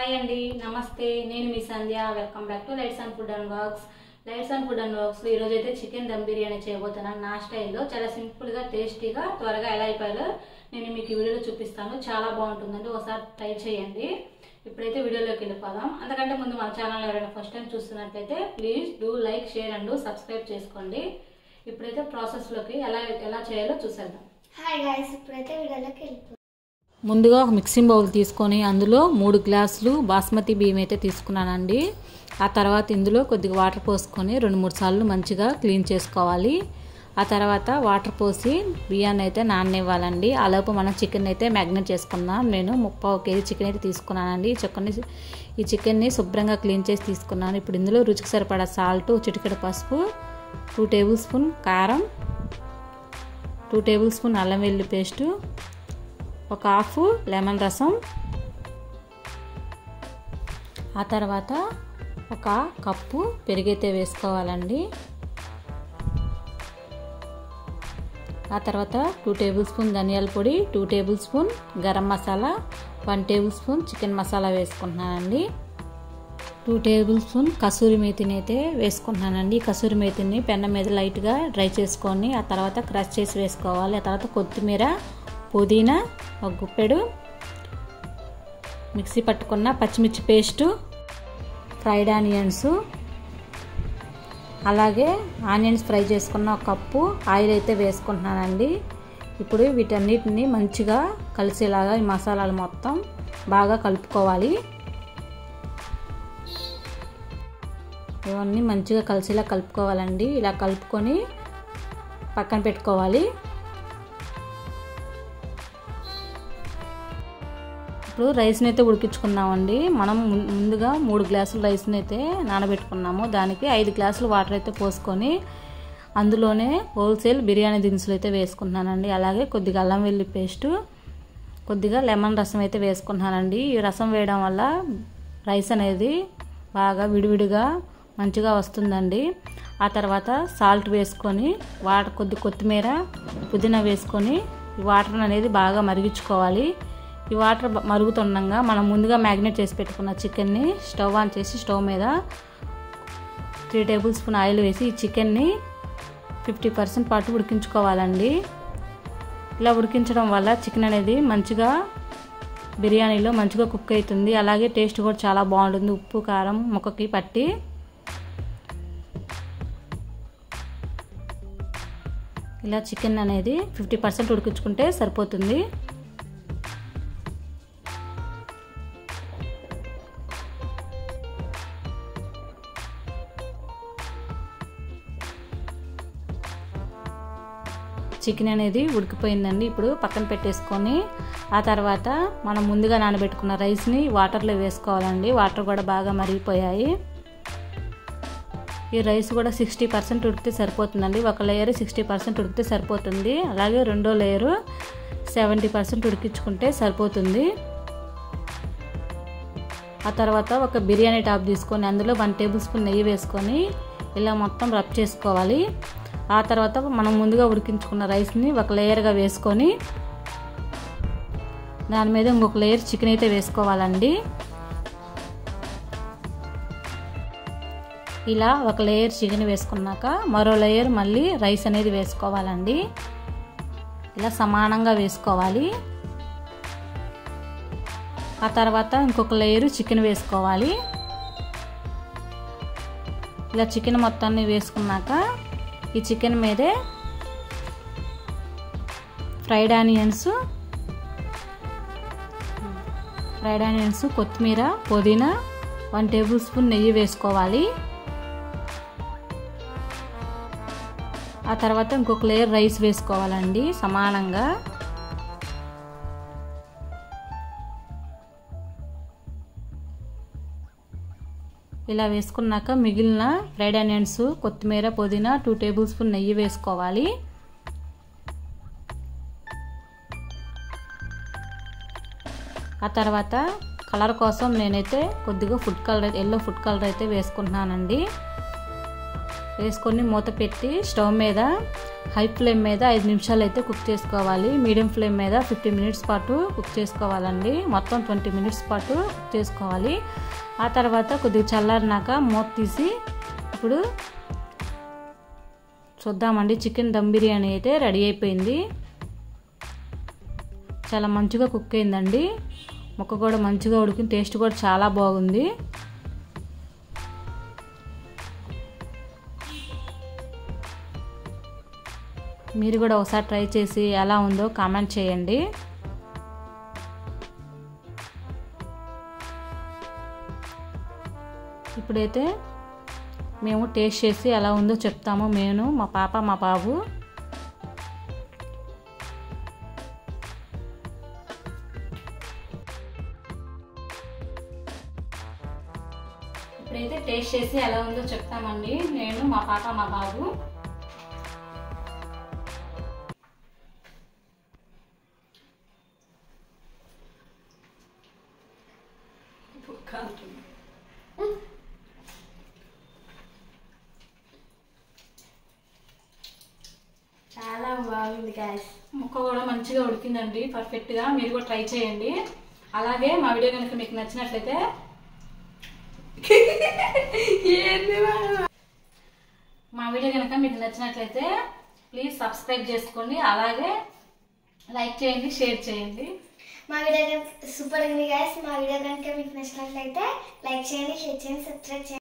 Hi అండి, నమస్తే. నేను మీ Sandhya. Welcome back to lights and food and vlogs. Lights and food and vlogs ఈరోజు అయితే చికెన్ దమ్ బిర్యానీ చేయబోతున్నాను. నా స్టైల్లో చాలా సింపుల్గా, టేస్టీగా, త్వరగా ఎలా అయిపోయాలో నేను మీకు ఈ వీడియోలో చూపిస్తాను. చాలా బాగుంటుందండి, ఒకసారి ట్రై చేయండి. ఇప్పుడైతే వీడియోలోకి వెళ్ళిపోదాం. అంతకంటే ముందు మన ఛానల్ ఎవరైనా ఫస్ట్ టైం చూస్తున్నట్లయితే please do like, share and subscribe చేసుకోండి. ఇప్పుడైతే ప్రాసెస్లోకి ఎలా చేయాలో చూసేద్దాం. హాయ్ గైస్, ఇప్పుడైతే వీడియోలోకి వెళ్ళిపోదాం. ముందుగా ఒక మిక్సింగ్ బౌల్ తీసుకొని అందులో 3 గ్లాసులు బాస్మతి బియ్యం అయితే తీసుకున్నానండి. ఆ తర్వాత ఇందులో కొద్దిగా వాటర్ పోసుకొని 2-3 సార్లు మంచిగా క్లీన్ చేసుకోవాలి. ఆ తర్వాత వాటర్ పోసి బియ్యాన్ని అయితే నాననివ్వాలండి. ఆలోపు మనం చికెన్ అయితే మ్యాగ్నేట్ చేసుకున్నాం. నేను 30 కేజీ చికెన్ అయితే తీసుకున్నానండి. ఈ చికెన్ని శుభ్రంగా క్లీన్ చేసి తీసుకున్నాను. ఇప్పుడు ఇందులో రుచికి సరిపడా సాల్ట్, చిటికెడు పసుపు, 2 టేబుల్ స్పూన్ కారం, 2 టేబుల్ స్పూన్ అల్లం వెల్లుల్లి పేస్టు, ఒక హాఫ్ లెమన్ రసం, ఆ తర్వాత ఒక కప్పు పెరుగైతే వేసుకోవాలండి. ఆ తర్వాత 2 టేబుల్ స్పూన్ ధనియాల పొడి, 2 table spoon garam masala, 1 table spoon chicken masala వేసుకుంటున్నానండి. 2 టేబుల్ స్పూన్ కసూరి మేతిని అయితే వేసుకుంటున్నానండి. కసూరి మేతిని పెన్న మీద లైట్గా డ్రై చేసుకొని ఆ తర్వాత క్రష్ చేసి వేసుకోవాలి. ఆ తర్వాత కొత్తిమీర, పుదీనా, ఒక గుప్పెడు మిక్సీ పట్టుకున్న పచ్చిమిర్చి పేస్టు, ఫ్రైడ్ ఆనియన్స్, అలాగే ఆనియన్స్ ఫ్రై చేసుకున్న ఒక కప్పు ఆయిల్ అయితే వేసుకుంటున్నానండి. ఇప్పుడు వీటన్నిటిని మంచిగా కలిసేలాగా ఈ మసాలాలు మొత్తం బాగా కలుపుకోవాలి. ఇవన్నీ మంచిగా కలిసేలా కలుపుకోవాలండి. ఇలా కలుపుకొని పక్కన పెట్టుకోవాలి. ఇప్పుడు రైస్ని అయితే ఉడికించుకున్నామండి. మనం ముందుగా 3 గ్లాసులు రైస్ని అయితే నానబెట్టుకున్నాము. దానికి 5 గ్లాసులు వాటర్ అయితే పోసుకొని అందులోనే హోల్సేల్ బిర్యానీ దినుసులు అయితే వేసుకుంటున్నానండి. అలాగే కొద్దిగా అల్లం వెల్లుల్లి పేస్టు, కొద్దిగా లెమన్ రసం అయితే వేసుకుంటున్నానండి. ఈ రసం వేయడం వల్ల రైస్ అనేది బాగా విడివిడిగా మంచిగా వస్తుందండి. ఆ తర్వాత సాల్ట్ వేసుకొని కొత్తిమీర, పుదీనా వేసుకొని ఈ వాటర్ అనేది బాగా మరిగించుకోవాలి. ఈ వాటర్ మరుగుతుండగా మనం ముందుగా మ్యాగ్నేట్ చేసి పెట్టుకున్న చికెన్ని స్టవ్ ఆన్ చేసి స్టవ్ మీద 3 టేబుల్ స్పూన్ ఆయిల్ వేసి ఈ చికెన్ని 50% పాటు ఉడికించుకోవాలండి. ఇలా ఉడికించడం వల్ల చికెన్ అనేది మంచిగా బిర్యానీలో మంచిగా కుక్ అవుతుంది. అలాగే టేస్ట్ కూడా చాలా బాగుంటుంది. ఉప్పు, కారం ముక్కకి పట్టి. ఇలా చికెన్ అనేది 50% ఉడికించుకుంటే సరిపోతుంది. చికెన్ అనేది ఉడికిపోయిందండి. ఇప్పుడు పక్కన పెట్టేసుకొని ఆ తర్వాత మనం ముందుగా నానబెట్టుకున్న రైస్ని వాటర్లో వేసుకోవాలండి. వాటర్ కూడా బాగా మరిగిపోయాయి. ఈ రైస్ కూడా 60% ఉడికితే సరిపోతుందండి. ఒక లేయర్ 60% ఉడికితే సరిపోతుంది. అలాగే రెండో లేయరు 70% ఉడికించుకుంటే సరిపోతుంది. ఆ తర్వాత ఒక బిర్యానీ టాప్ తీసుకొని అందులో 1 టేబుల్ స్పూన్ నెయ్యి వేసుకొని ఇలా మొత్తం రబ్ చేసుకోవాలి. ఆ తర్వాత మనం ముందుగా ఉడికించుకున్న రైస్ని ఒక లేయర్గా వేసుకొని దాని మీద ఇంకొక లేయర్ చికెన్ అయితే వేసుకోవాలండి. ఇలా ఒక లేయర్ చికెన్ వేసుకున్నాక మరో లేయర్ మళ్ళీ రైస్ అనేది వేసుకోవాలండి. ఇలా సమానంగా వేసుకోవాలి. ఆ తర్వాత ఇంకొక లేయర్ చికెన్ వేసుకోవాలి. ఇలా చికెన్ మొత్తాన్ని వేసుకున్నాక ఈ చికెన్ మీదే ఫ్రైడ్ ఆనియన్స్, కొత్తిమీర, పుదీనా, 1 టేబుల్ స్పూన్ నెయ్యి వేసుకోవాలి. ఆ తర్వాత ఇంకొక లేయర్ రైస్ వేసుకోవాలండి సమానంగా. ఇలా వేసుకున్నాక మిగిలిన ఫ్రైడ్ ఆనియన్స్, కొత్తిమీర, పుదీనా, 2 టేబుల్ స్పూన్ నెయ్యి వేసుకోవాలి. ఆ తర్వాత కలర్ కోసం నేనైతే కొద్దిగా ఎల్లో ఫుడ్ కలర్ అయితే వేసుకుంటున్నానండి. వేసుకొని మూత పెట్టి స్టవ్ మీద హై ఫ్లేమ్ మీద 5 నిమిషాలు అయితే కుక్ చేసుకోవాలి. మీడియం ఫ్లేమ్ మీద 15 మినిట్స్ పాటు కుక్ చేసుకోవాలండి. మొత్తం 20 మినిట్స్ పాటు కుక్ చేసుకోవాలి. ఆ తర్వాత కొద్దిగా చల్లారినాక మూత తీసి ఇప్పుడు చూద్దామండి. చికెన్ దమ్ బిర్యానీ అయితే రెడీ అయిపోయింది. చాలా మంచిగా కుక్ అయిందండి. ముక్క కూడా మంచిగా ఉడికింది. టేస్ట్ కూడా చాలా బాగుంది. మీరు కూడా ఒకసారి ట్రై చేసి ఎలా ఉందో కామెంట్ చేయండి. ఇప్పుడైతే మేము టేస్ట్ చేసి ఎలా ఉందో చెప్తాము. నేను, మా పాప, మా బాబు. ఇప్పుడైతే టేస్ట్ చేసి ఎలా ఉందో చెప్తామండి. నేను, మా పాప, మా బాబు. చాలా బాగుంది గాయస్. ముక్క కూడా మంచిగా ఉడికిందండి, పర్ఫెక్ట్గా. మీరు కూడా ట్రై చేయండి. అలాగే మా వీడియో కనుక మీకు నచ్చినట్లయితే ప్లీజ్ సబ్స్క్రైబ్ చేసుకోండి. అలాగే లైక్ చేయండి, షేర్ చేయండి. మా వీడియో కనుక సూపర్ ఉంది గాయస్. మా వీడియో కనుక మీకు నచ్చినట్లయితే లైక్ చేయండి, షేర్ చేయండి, సబ్స్క్రైబ్ చేయండి.